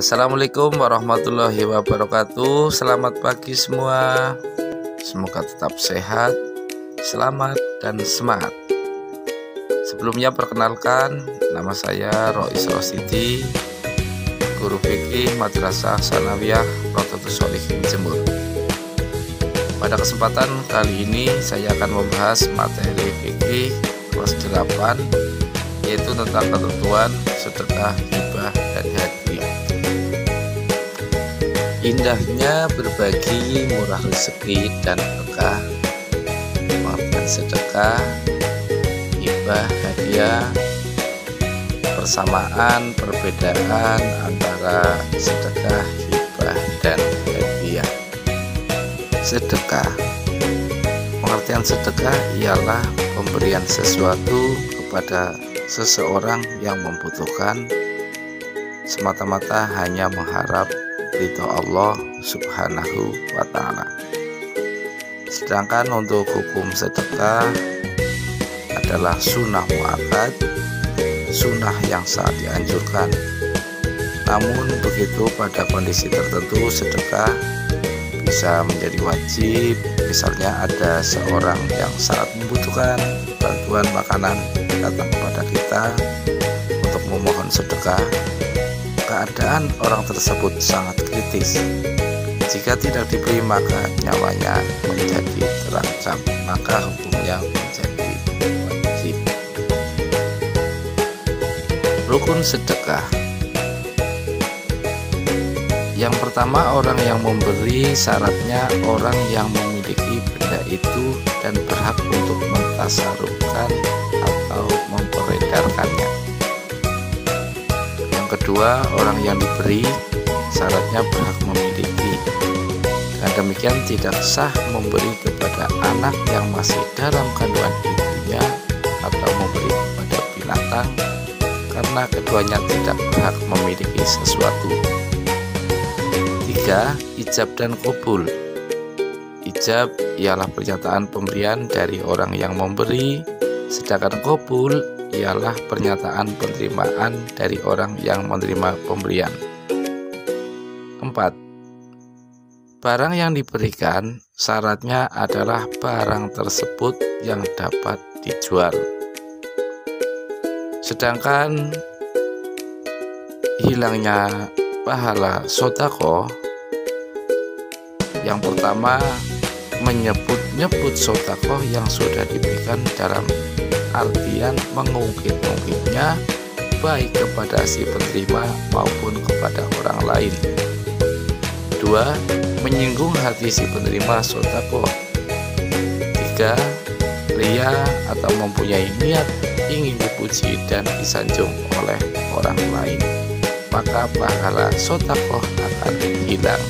Assalamualaikum warahmatullahi wabarakatuh. Selamat pagi semua. Semoga tetap sehat, selamat, dan semangat. Sebelumnya perkenalkan, nama saya Rois Rosidi, guru fikih Madrasah Sanawiyah Rodotus Sholihin Jember. Pada kesempatan kali ini saya akan membahas materi fikih kelas 8, yaitu tentang ketentuan sedekah, hibah, dan hadiah. Indahnya berbagi, murah rezeki dan berkah. Pengertian sedekah, hibah, hadiah, persamaan, perbedaan antara sedekah, hibah, dan hadiah. Sedekah, pengertian sedekah ialah pemberian sesuatu kepada seseorang yang membutuhkan semata-mata hanya mengharap ridho Allah Subhanahu wa ta'ala. Sedangkan untuk hukum sedekah adalah sunnah muakkad, sunnah yang sangat dianjurkan. Namun begitu pada kondisi tertentu sedekah bisa menjadi wajib. Misalnya ada seorang yang sangat membutuhkan bantuan makanan datang kepada kita untuk memohon sedekah. Keadaan orang tersebut sangat kritis. Jika tidak diberi maka nyawanya menjadi terancam, maka hukumnya menjadi wajib. Rukun sedekah. Yang pertama, orang yang memberi syaratnya orang yang memiliki benda itu dan berhak untuk mentasarufkan atau memperedarkannya. Kedua, orang yang diberi syaratnya berhak memiliki. Dengan demikian tidak sah memberi kepada anak yang masih dalam kandungan ibunya atau memberi kepada binatang, karena keduanya tidak berhak memiliki sesuatu. Tiga, ijab dan qabul. Ijab ialah pernyataan pemberian dari orang yang memberi, sedangkan qabul ialah pernyataan penerimaan dari orang yang menerima pemberian. 4. Barang yang diberikan syaratnya adalah barang tersebut yang dapat dijual. Sedangkan hilangnya pahala sedekah, yang pertama menyebut-nyebut sedekah yang sudah diberikan dalam artian mengungkit-ungkitnya baik kepada si penerima maupun kepada orang lain. 2. Menyinggung hati si penerima sedekah. 3. Ria atau mempunyai niat ingin dipuji dan disanjung oleh orang lain, maka pahala sedekah akan hilang.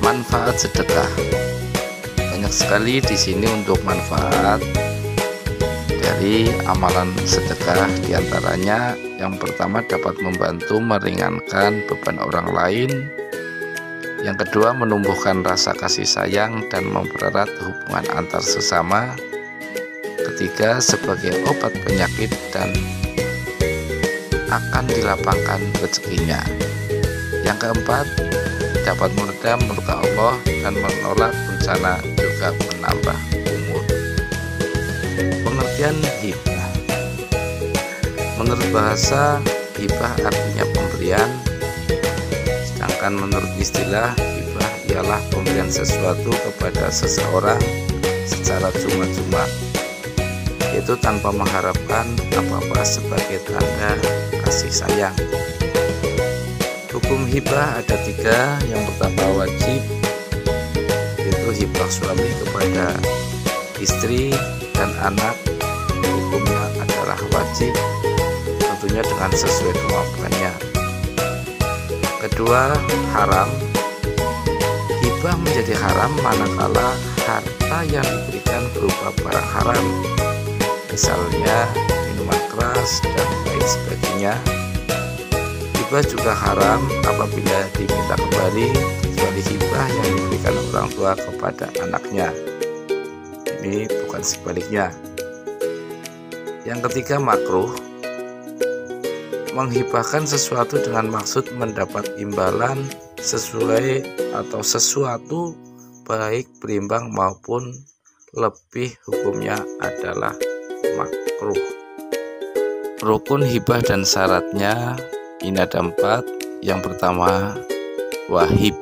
Manfaat sedekah. Banyak sekali di sini untuk manfaat dari amalan sedekah. Diantaranya yang pertama dapat membantu meringankan beban orang lain. Yang kedua menumbuhkan rasa kasih sayang dan mempererat hubungan antar sesama. Ketiga sebagai obat penyakit dan akan dilapangkan rezekinya. Yang keempat dapat meredam murka Allah dan menolak bencana, juga menambah umur. Pengertian hibah. Menurut bahasa, hibah artinya pemberian, sedangkan menurut istilah, hibah ialah pemberian sesuatu kepada seseorang secara cuma-cuma, yaitu tanpa mengharapkan apa-apa sebagai tanda kasih sayang. Hukum hibah ada 3. Yang pertama wajib, yaitu hibah suami kepada istri dan anak. Hukumnya adalah wajib, tentunya dengan sesuai kemampuannya. Kedua, haram. Hibah menjadi haram manakala harta yang diberikan berupa barang haram, misalnya minuman keras dan lain sebagainya. Hibah juga haram apabila diminta kembali, kecuali hibah yang diberikan orang tua kepada anaknya. Ini bukan sebaliknya. Yang ketiga makruh, menghibahkan sesuatu dengan maksud mendapat imbalan sesuai atau sesuatu baik berimbang maupun lebih, hukumnya adalah makruh. Rukun hibah dan syaratnya ini ada 4. Yang pertama, wahib.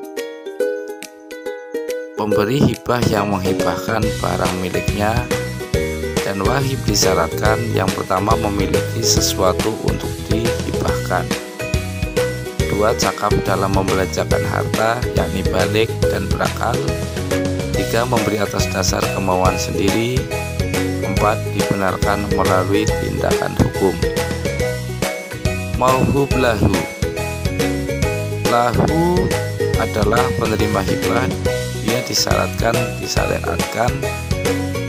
Pemberi hibah yang menghibahkan barang miliknya, dan wahib disyaratkan yang pertama memiliki sesuatu untuk dihibahkan. 2. Cakap dalam membelanjakan harta, yakni balik dan berakal. 3. Memberi atas dasar kemauan sendiri. 4. Dibenarkan melalui tindakan hukum. Mauhub lahu. Lahu adalah penerima hibah. Dia disyariatkan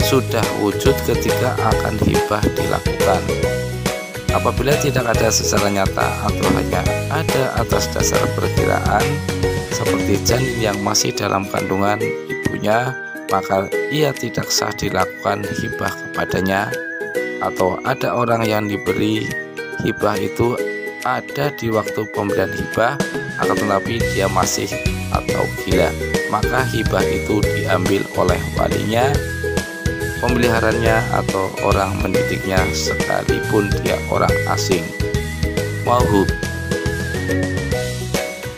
sudah wujud ketika akan hibah dilakukan. Apabila tidak ada secara nyata atau hanya ada atas dasar perkiraan, seperti janin yang masih dalam kandungan ibunya, maka ia tidak sah dilakukan hibah kepadanya. Atau ada orang yang diberi hibah itu ada di waktu pemberian hibah, akan tetapi dia masih atau gila, maka hibah itu diambil oleh walinya, pemeliharanya, atau orang mendidiknya sekalipun dia orang asing. Mauhub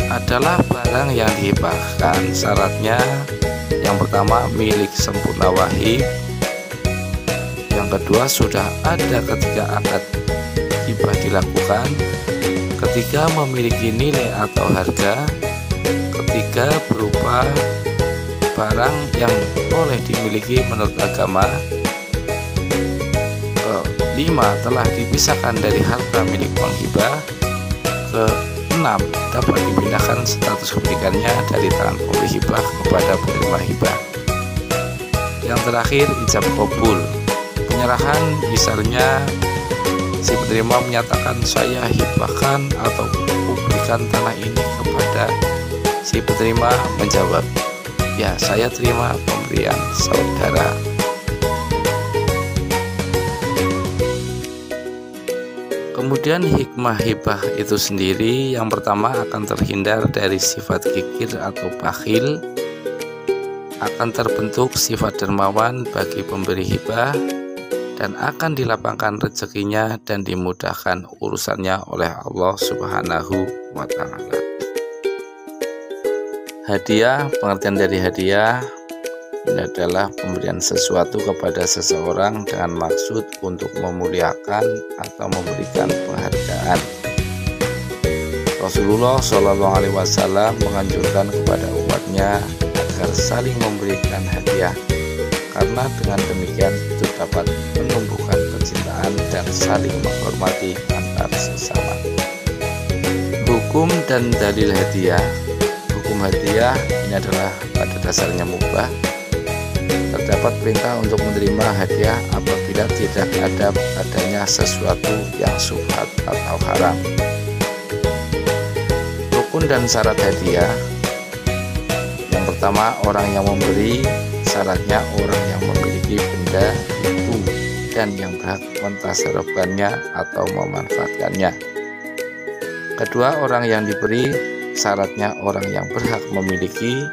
adalah barang yang dihibahkan. Syaratnya yang pertama, milik sempurna wahib. Yang kedua, sudah ada ketika akad hibah dilakukan. Ketiga, memiliki nilai atau harga. Ketiga, berupa barang yang boleh dimiliki menurut agama. 5. Telah dipisahkan dari harta milik penghibah. 6. Dapat dipindahkan status kepemilikannya dari tangan pemberi hibah kepada penerima hibah. Yang terakhir, ijab qabul. Penyerahan misalnya si penerima menyatakan, saya hibahkan atau berikan tanah ini kepada. Si penerima menjawab, ya, saya terima pemberian saudara. Kemudian hikmah hibah itu sendiri, yang pertama akan terhindar dari sifat kikir atau bakhil, akan terbentuk sifat dermawan bagi pemberi hibah, dan akan dilapangkan rezekinya dan dimudahkan urusannya oleh Allah Subhanahu wa Ta'ala. Hadiah, pengertian dari hadiah ini adalah pemberian sesuatu kepada seseorang dengan maksud untuk memuliakan atau memberikan penghargaan. Rasulullah Shallallahu Alaihi Wasallam menganjurkan kepada umatnya agar saling memberikan hadiah, karena dengan demikian itu dapat menumbuhkan kecintaan dan saling menghormati antar sesama. Hukum dan dalil hadiah. Hukum hadiah ini adalah pada dasarnya mubah. Terdapat perintah untuk menerima hadiah apabila tidak ada adanya sesuatu yang syubhat atau haram. Rukun dan syarat hadiah. Yang pertama, orang yang memberi, syaratnya orang yang memiliki benda itu dan yang berhak mentasarrufkannya atau memanfaatkannya. Kedua, orang yang diberi, syaratnya orang yang berhak memiliki.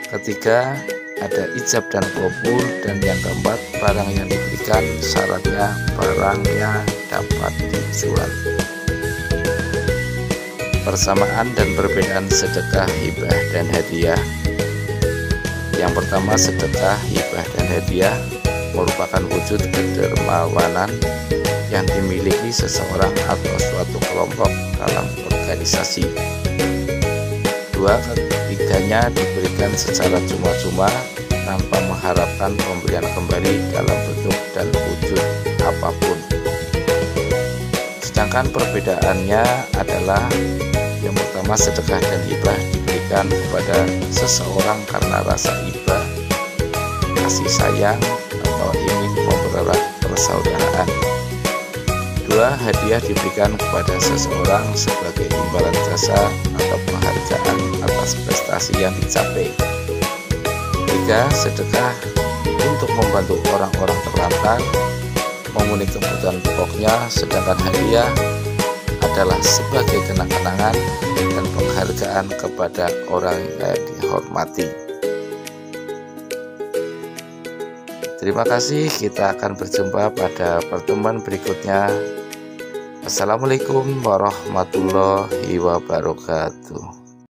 Ketiga, ada ijab dan qabul. Dan yang keempat, barang yang diberikan, syaratnya barangnya dapat dijual. Persamaan dan perbedaan sedekah, hibah, dan hadiah. Yang pertama, sedekah, hibah, dan hadiah merupakan wujud kedermawanan yang dimiliki seseorang atau suatu kelompok dalam organisasi. 2. Ketiganya diberikan secara cuma-cuma tanpa mengharapkan pemberian kembali dalam bentuk dan wujud apapun. Sedangkan perbedaannya adalah yang pertama, sedekah dan hibah diberikan kepada seseorang karena rasa hibah, kasih sayang, atau ingin mempererat persaudaraan. 2. Hadiah diberikan kepada seseorang sebagai imbalan jasa atau penghargaan atas prestasi yang dicapai. 3. Sedekah untuk membantu orang-orang terlantar, memenuhi kebutuhan pokoknya. Sedangkan hadiah adalah sebagai kenang-kenangan dan penghargaan kepada orang yang dihormati. Terima kasih, kita akan berjumpa pada pertemuan berikutnya. Assalamualaikum warahmatullahi wabarakatuh.